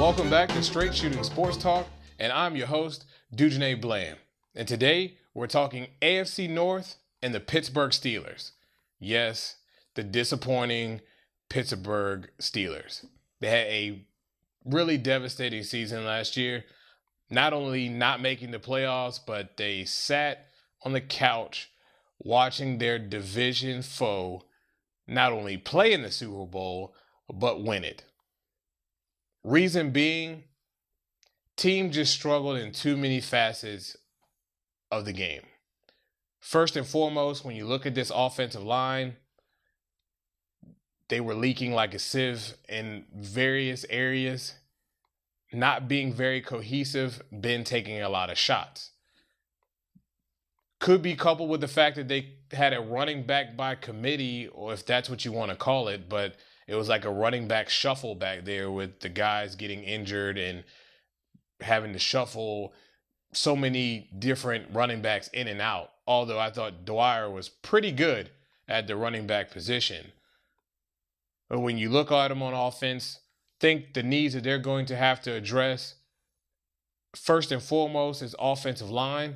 Welcome back to Straight Shooting Sports Talk, and I'm your host, Dujane Bland. And today, we're talking AFC North and the Pittsburgh Steelers. Yes, the disappointing Pittsburgh Steelers. They had a really devastating season last year. Not only not making the playoffs, but they sat on the couch watching their division foe not only play in the Super Bowl, but win it. Reason being, team just struggled in too many facets of the game. First and foremost, when you look at this offensive line, they were leaking like a sieve in various areas, not being very cohesive, been taking a lot of shots. Could be coupled with the fact that they had a running back by committee, or if that's what you want to call it, but it was like a running back shuffle back there with the guys getting injured and having to shuffle so many different running backs in and out. Although I thought Dwyer was pretty good at the running back position. But when you look at them on offense, think the needs that they're going to have to address, first and foremost, is offensive line.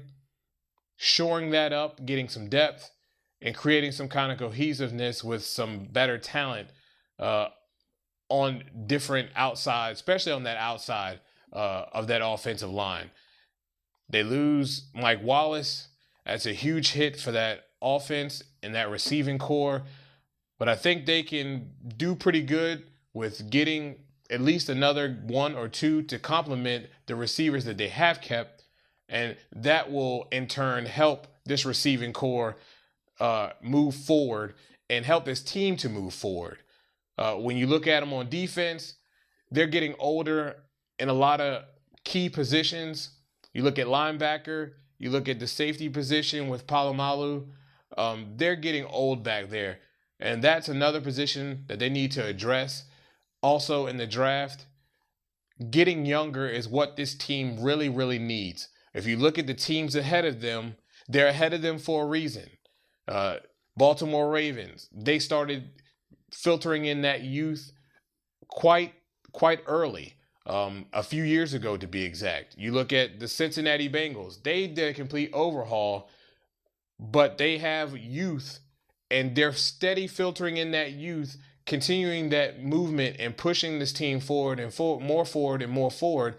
Shoring that up, getting some depth, and creating some kind of cohesiveness with some better talent on different outside, especially on that outside of that offensive line. They lose Mike Wallace. That's a huge hit for that offense and that receiving core. But I think they can do pretty good with getting at least another one or two to complement the receivers that they have kept. And that will, in turn, help this receiving core move forward and help this team to move forward. When you look at them on defense, they're getting older in a lot of key positions. You look at linebacker, you look at the safety position with Palomalu. They're getting old back there. And that's another position that they need to address. Also in the draft, getting younger is what this team really, really needs. If you look at the teams ahead of them, they're ahead of them for a reason. Baltimore Ravens, they started filtering in that youth quite early, a few years ago to be exact. You look at the Cincinnati Bengals, they did a complete overhaul, but they have youth and they're steady filtering in that youth, continuing that movement and pushing this team forward and more forward and more forward.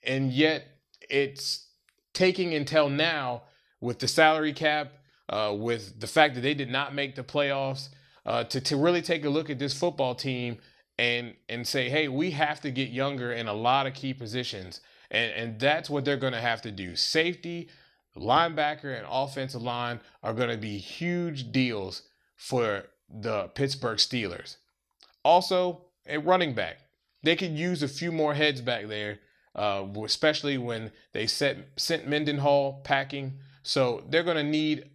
And yet it's taking until now with the salary cap, with the fact that they did not make the playoffs, to really take a look at this football team and say, hey, we have to get younger in a lot of key positions. And that's what they're going to have to do. Safety, linebacker, and offensive line are going to be huge deals for the Pittsburgh Steelers. Also, a running back. They could use a few more heads back there, especially when they sent Mendenhall packing. So they're going to need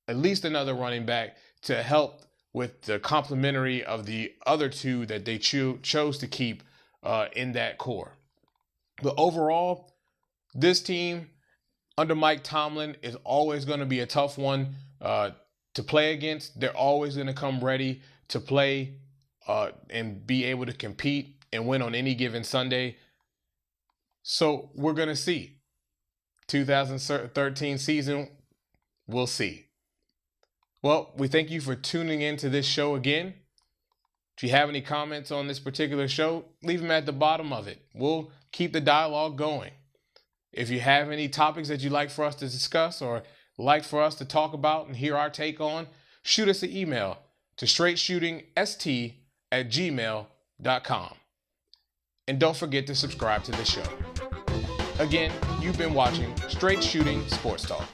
at least another running back to help with the complementary of the other two that they chose to keep in that core. But overall, this team under Mike Tomlin is always going to be a tough one to play against. They're always going to come ready to play and be able to compete and win on any given Sunday. So we're going to see. 2013 season, we'll see. Well, we thank you for tuning into this show again. If you have any comments on this particular show, leave them at the bottom of it. We'll keep the dialogue going. If you have any topics that you'd like for us to discuss or like for us to talk about and hear our take on, shoot us an email to straightshootingst@gmail.com. And don't forget to subscribe to the show. Again, you've been watching Straight Shooting Sports Talk.